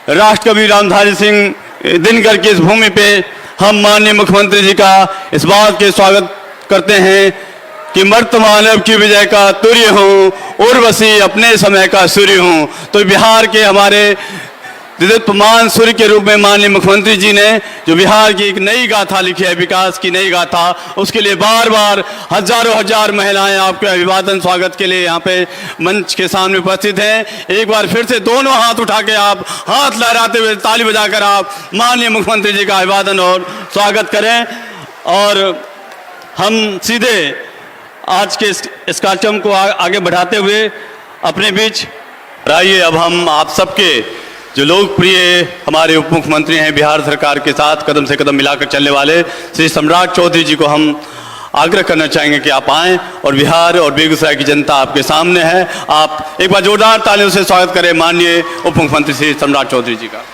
राष्ट्रकवि रामधारी सिंह दिनकर की इस भूमि पे हम माननीय मुख्यमंत्री जी का इस बात के स्वागत करते हैं कि मर्त मानव की विजय का तुर्य हूँ, उर्वशी अपने समय का सूर्य हूँ। तो बिहार के हमारे दिदीप्यमान सूर्य के रूप में माननीय मुख्यमंत्री जी ने जो बिहार की एक नई गाथा लिखी है, विकास की नई गाथा, उसके लिए बार बार हजारों हजार महिलाएं आपके अभिवादन स्वागत के लिए यहाँ पे मंच के सामने उपस्थित हैं। एक बार फिर से दोनों हाथ उठा के आप हाथ लहराते हुए ताली बजाकर आप माननीय मुख्यमंत्री जी का अभिवादन और स्वागत करें। और हम सीधे आज के इस कार्यक्रम को आगे बढ़ाते हुए अपने बीच आइए, अब हम आप सबके जो लोकप्रिय हमारे उप मुख्यमंत्री हैं बिहार सरकार के साथ कदम से कदम मिलाकर चलने वाले श्री सम्राट चौधरी जी को हम आग्रह करना चाहेंगे कि आप आएं और बिहार और बेगूसराय की जनता आपके सामने है। आप एक बार जोरदार तालियों से स्वागत करें माननीय उप मुख्यमंत्री श्री सम्राट चौधरी जी का।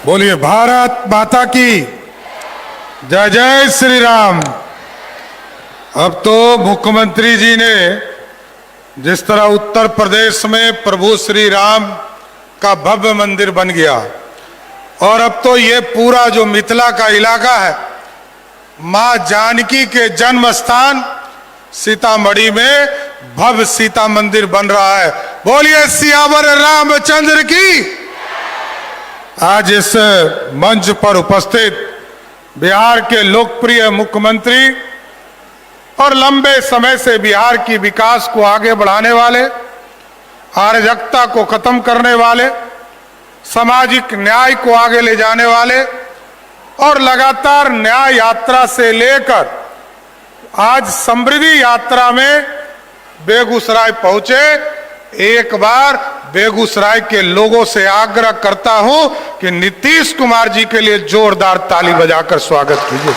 बोलिए भारत माता की जय जय श्री राम। अब तो मुख्यमंत्री जी ने जिस तरह उत्तर प्रदेश में प्रभु श्री राम का भव्य मंदिर बन गया और अब तो ये पूरा जो मिथिला का इलाका है, मां जानकी के जन्म स्थान सीतामढ़ी में भव्य सीता मंदिर बन रहा है। बोलिए सियावर रामचंद्र की। आज इस मंच पर उपस्थित बिहार के लोकप्रिय मुख्यमंत्री और लंबे समय से बिहार की विकास को आगे बढ़ाने वाले, अराजकता को खत्म करने वाले, सामाजिक न्याय को आगे ले जाने वाले और लगातार न्याय यात्रा से लेकर आज समृद्धि यात्रा में बेगूसराय पहुंचे। एक बार बेगूसराय के लोगों से आग्रह करता हूं कि नीतीश कुमार जी के लिए जोरदार ताली बजाकर स्वागत कीजिए।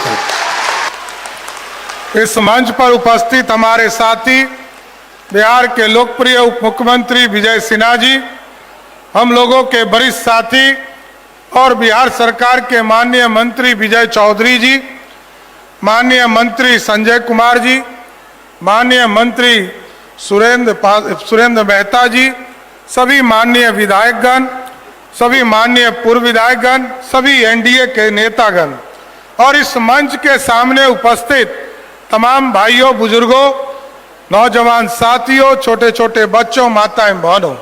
इस मंच पर उपस्थित हमारे साथी बिहार के लोकप्रिय उप मुख्यमंत्री विजय सिन्हा जी, हम लोगों के वरिष्ठ साथी और बिहार सरकार के माननीय मंत्री विजय चौधरी जी, माननीय मंत्री संजय कुमार जी, माननीय मंत्री सुरेंद्र मेहता जी, सभी माननीय विधायकगण, सभी माननीय पूर्व विधायकगण, सभी एनडीए के नेतागण और इस मंच के सामने उपस्थित तमाम भाइयों, बुजुर्गों, नौजवान साथियों, छोटे छोटे बच्चों, माताएं, बहनों,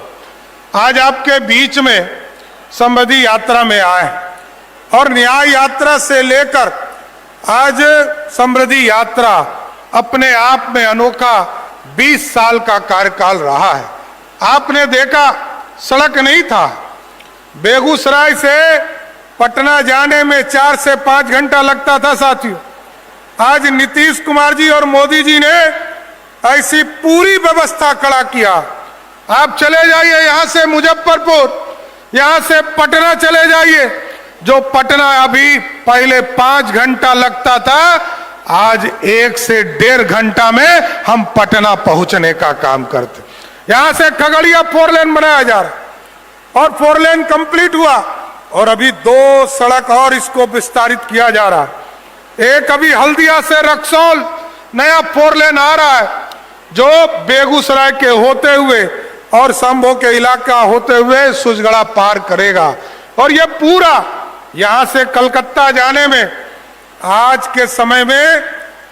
आज आपके बीच में समृद्धि यात्रा में आए और न्याय यात्रा से लेकर आज समृद्धि यात्रा अपने आप में अनोखा 20 साल का कार्यकाल रहा है। आपने देखा सड़क नहीं था, बेगूसराय से पटना जाने में 4 से 5 घंटा लगता था साथियों। आज नीतीश कुमार जी और मोदी जी ने ऐसी पूरी व्यवस्था खड़ा किया। आप चले जाइए यहाँ से मुजफ्फरपुर, यहाँ से पटना चले जाइए, जो पटना अभी पहले 5 घंटा लगता था, आज 1 से 1.5 घंटा में हम पटना पहुंचने का काम करते। यहां से खगड़िया 4 लेन बनाया जा रहा और 4 लेन कंप्लीट हुआ और अभी 2 सड़क और इसको विस्तारित किया जा रहा है। एक अभी हल्दिया से रक्सौल नया 4 लेन आ रहा है जो बेगूसराय के होते हुए और संभो के इलाका होते हुए सुजगड़ा पार करेगा। और ये पूरा यहां से कलकत्ता जाने में आज के समय में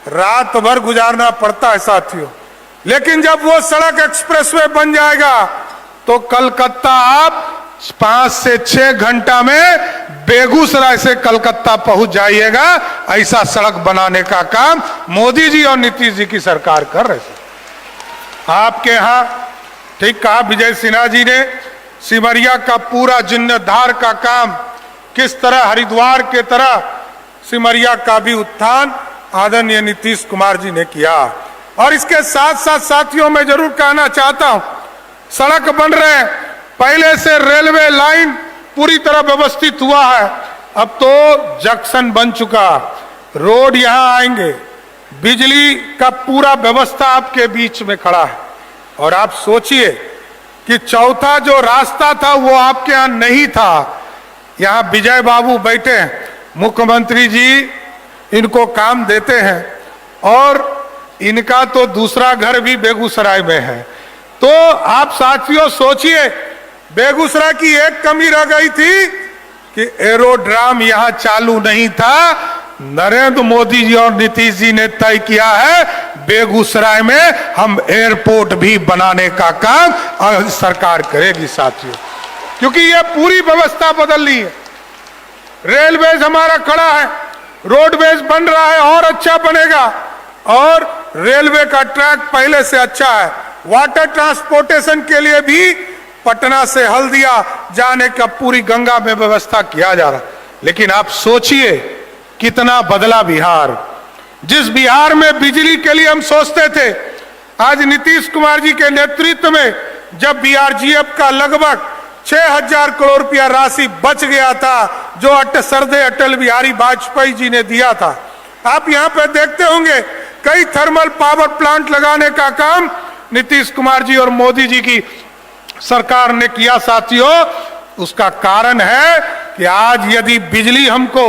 रात भर गुजारना पड़ता है साथियों, लेकिन जब वो सड़क एक्सप्रेसवे बन जाएगा तो कलकत्ता आप 5 से 6 घंटा में बेगूसराय से कलकत्ता पहुंच जाइएगा। ऐसा सड़क बनाने का काम मोदी जी और नीतीश जी की सरकार कर रहे थे। आपके यहां ठीक कहा विजय सिन्हा जी ने, सिमरिया का पूरा जीर्णोद्धार का काम किस तरह हरिद्वार के तरह सिमरिया का भी उत्थान आदरणीय नीतीश कुमार जी ने किया। और इसके साथ साथ साथियों मैं जरूर कहना चाहता हूं, सड़क बन रहे हैं, पहले से रेलवे लाइन पूरी तरह व्यवस्थित हुआ है, अब तो जंक्शन बन चुका, रोड यहां आएंगे, बिजली का पूरा व्यवस्था आपके बीच में खड़ा है। और आप सोचिए कि चौथा जो रास्ता था वो आपके यहां नहीं था। यहां विजय बाबू बैठे हैं, मुख्यमंत्री जी इनको काम देते हैं और इनका तो दूसरा घर भी बेगूसराय में है। तो आप साथियों सोचिए, बेगूसराय की एक कमी रह गई थी कि एरोड्राम यहां चालू नहीं था। नरेंद्र मोदी जी और नीतीश जी ने तय किया है बेगूसराय में हम एयरपोर्ट भी बनाने का काम सरकार करेगी साथियों, क्योंकि यह पूरी व्यवस्था बदलनी है। रेलवेज हमारा खड़ा है, रोडवेज बन रहा है और अच्छा बनेगा, और रेलवे का ट्रैक पहले से अच्छा है। वाटर ट्रांसपोर्टेशन के लिए भी पटना से हल्दिया जाने का पूरी गंगा में व्यवस्था किया जा रहा। लेकिन आप सोचिए कितना बदला बिहार। जिस बिहार में बिजली के लिए हम सोचते थे, आज नीतीश कुमार जी के नेतृत्व में जब बीआरजीएफ का लगभग 6000 करोड़ रुपया राशि बच गया था जो सरदे अटल बिहारी वाजपेयी जी ने दिया था। आप यहाँ पे देखते होंगे कई थर्मल पावर प्लांट लगाने का काम नीतीश कुमार जी और मोदी जी की सरकार ने किया साथियों। उसका कारण है कि आज यदि बिजली हमको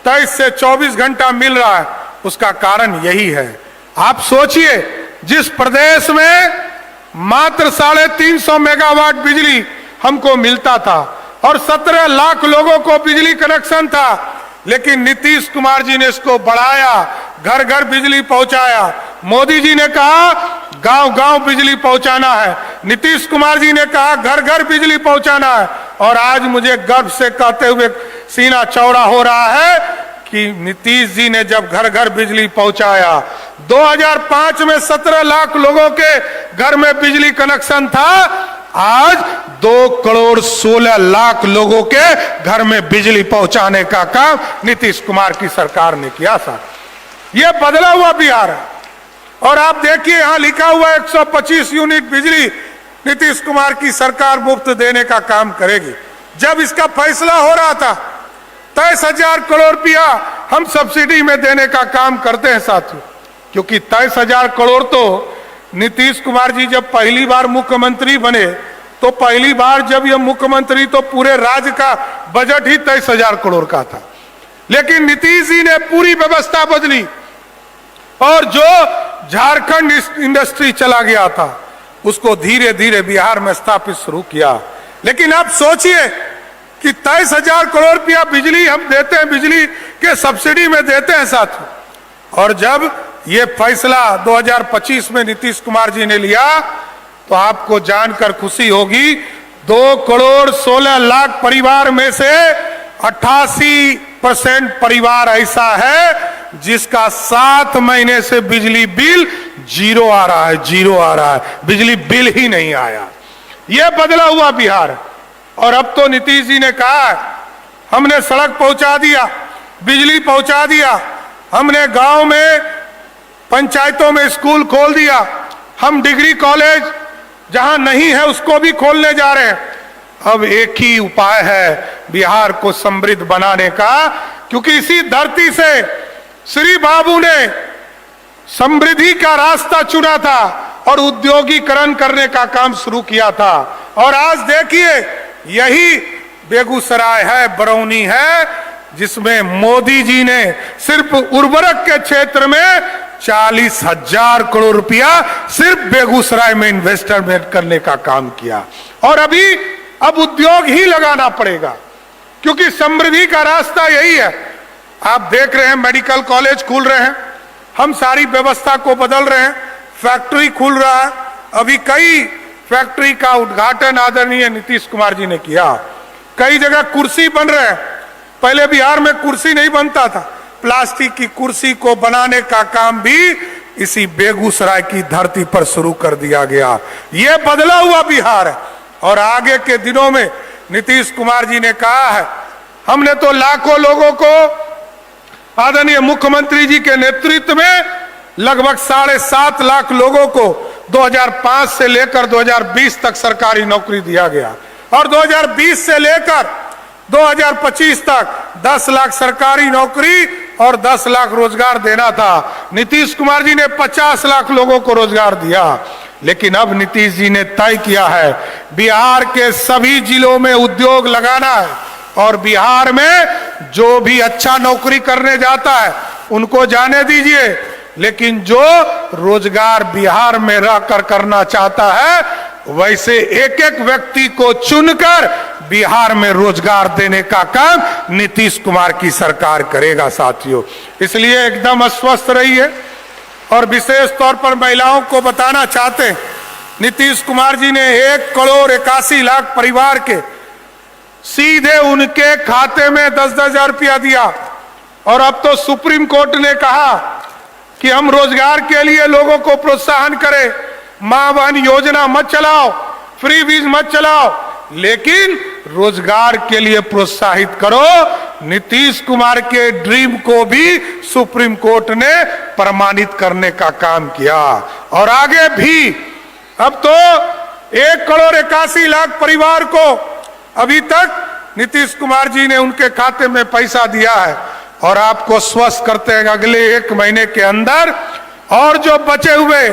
23 से 24 घंटा मिल रहा है, उसका कारण यही है। आप सोचिए, जिस प्रदेश में मात्र 350 मेगावाट बिजली हमको मिलता था और 17 लाख लोगों को बिजली कनेक्शन था, लेकिन नीतीश कुमार जी ने इसको बढ़ाया, घर घर बिजली पहुंचाया। मोदी जी ने कहा गांव गांव बिजली पहुंचाना है, नीतीश कुमार जी ने कहा घर घर बिजली पहुंचाना है। और आज मुझे गर्व से कहते हुए सीना चौड़ा हो रहा है कि नीतीश जी ने जब घर घर बिजली पहुंचाया, 2005 में 17 लाख लोगों के घर में बिजली कनेक्शन था, आज 2,16,00,000 लोगों के घर में बिजली पहुंचाने का काम नीतीश कुमार की सरकार ने किया था। यह बदला हुआ बिहार है। और आप देखिए यहां लिखा हुआ 125 यूनिट बिजली नीतीश कुमार की सरकार मुफ्त देने का काम करेगी। जब इसका फैसला हो रहा था 23,000 करोड़ रुपया हम सब्सिडी में देने का काम करते हैं साथियों, क्योंकि 23,000 करोड़ तो नीतीश कुमार जी जब पहली बार मुख्यमंत्री बने तो पहली बार जब ये मुख्यमंत्री तो पूरे राज्य का बजट ही 23,000 करोड़ का था। लेकिन नीतीश जी ने पूरी व्यवस्था बदली और जो झारखंड इंडस्ट्री चला गया था उसको धीरे धीरे बिहार में स्थापित शुरू किया। लेकिन आप सोचिए कि 23,000 करोड़ रुपया बिजली हम देते हैं, बिजली के सब्सिडी में देते हैं साथियों। और जब ये फैसला 2025 में नीतीश कुमार जी ने लिया तो आपको जानकर खुशी होगी 2,16,00,000 परिवार में से 88% परिवार ऐसा है जिसका 7 महीने से बिजली बिल जीरो आ रहा है, जीरो आ रहा है, बिजली बिल ही नहीं आया। यह बदला हुआ बिहार। और अब तो नीतीश जी ने कहा हमने सड़क पहुंचा दिया, बिजली पहुंचा दिया, हमने गांव में पंचायतों में स्कूल खोल दिया, हम डिग्री कॉलेज जहां नहीं है उसको भी खोलने जा रहे हैं। अब एक ही उपाय है बिहार को समृद्ध बनाने का, क्योंकि इसी धरती से श्री बाबू ने समृद्धि का रास्ता चुना था और उद्योगीकरण करने का काम शुरू किया था। और आज देखिए यही बेगूसराय है, बरौनी है, जिसमें मोदी जी ने सिर्फ उर्वरक के क्षेत्र में 40,000 करोड़ रुपया सिर्फ बेगूसराय में इन्वेस्टमेंट करने का काम किया। और अब उद्योग ही लगाना पड़ेगा, क्योंकि समृद्धि का रास्ता यही है। आप देख रहे हैं मेडिकल कॉलेज खुल रहे हैं, हम सारी व्यवस्था को बदल रहे हैं, फैक्ट्री खुल रहा है। अभी कई फैक्ट्री का उद्घाटन आदरणीय नीतीश कुमार जी ने किया। कई जगह कुर्सी बन रहे हैं, पहले बिहार में कुर्सी नहीं बनता था, प्लास्टिक की कुर्सी को बनाने का काम भी इसी बेगूसराय की धरती पर शुरू कर दिया गया। यह बदला हुआ बिहार है। और आगे के दिनों में नीतीश कुमार जी ने कहा है हमने तो लाखों लोगों को आदरणीय मुख्यमंत्री जी के नेतृत्व में लगभग 7.5 लाख लोगों को 2005 से लेकर 2020 तक सरकारी नौकरी दिया गया और 2020 से लेकर 2025 तक 10 लाख सरकारी नौकरी और 10 लाख रोजगार देना था। नीतीश कुमार जी ने 50 लाख लोगों को रोजगार दिया। लेकिन अब नीतीश जी ने तय किया है बिहार के सभी जिलों में उद्योग लगाना है और बिहार में जो भी अच्छा नौकरी करने जाता है उनको जाने दीजिए, लेकिन जो रोजगार बिहार में रहकर करना चाहता है, वैसे एक एक व्यक्ति को चुनकर बिहार में रोजगार देने का काम नीतीश कुमार की सरकार करेगा साथियों। इसलिए एकदम अस्वस्थ रहिए। और विशेष तौर पर महिलाओं को बताना चाहते हैं, नीतीश कुमार जी ने 1,81,00,000 परिवार के सीधे उनके खाते में 10-10 हजार रुपया दिया। और अब तो सुप्रीम कोर्ट ने कहा कि हम रोजगार के लिए लोगों को प्रोत्साहन करें, मां बहन योजना मत चलाओ, फ्री बीज मत चलाओ, लेकिन रोजगार के लिए प्रोत्साहित करो। नीतीश कुमार के ड्रीम को भी सुप्रीम कोर्ट ने प्रमाणित करने का काम किया। और आगे भी अब तो 1,81,00,000 परिवार को अभी तक नीतीश कुमार जी ने उनके खाते में पैसा दिया है। और आपको स्वस्थ करते हैं अगले 1 महीने के अंदर और जो बचे हुए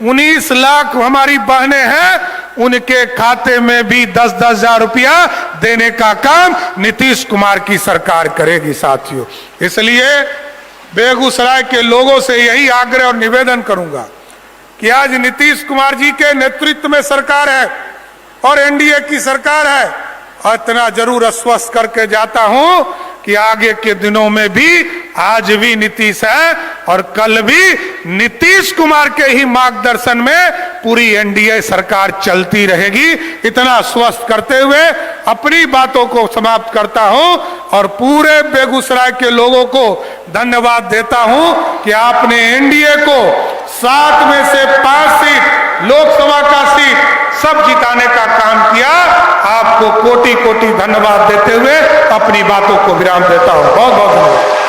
19 लाख हमारी बहनें हैं, उनके खाते में भी 10-10 हजार रुपया देने का काम नीतीश कुमार की सरकार करेगी साथियों। इसलिए बेगूसराय के लोगों से यही आग्रह और निवेदन करूंगा कि आज नीतीश कुमार जी के नेतृत्व में सरकार है और एनडीए की सरकार है। और इतना जरूर आश्वस्त करके जाता हूं कि आगे के दिनों में भी आज भी नीतीश है और कल भी नीतीश कुमार के ही मार्गदर्शन में पूरी एनडीए सरकार चलती रहेगी। इतना स्वस्थ करते हुए अपनी बातों को समाप्त करता हूं और पूरे बेगूसराय के लोगों को धन्यवाद देता हूं कि आपने एनडीए को 7 में से 5 सीट लोकसभा का सीट सब जिताने का काम किया। आपको कोटि कोटि धन्यवाद देते हुए अपनी बातों को विराम देता हूं। बहुत बहुत धन्यवाद।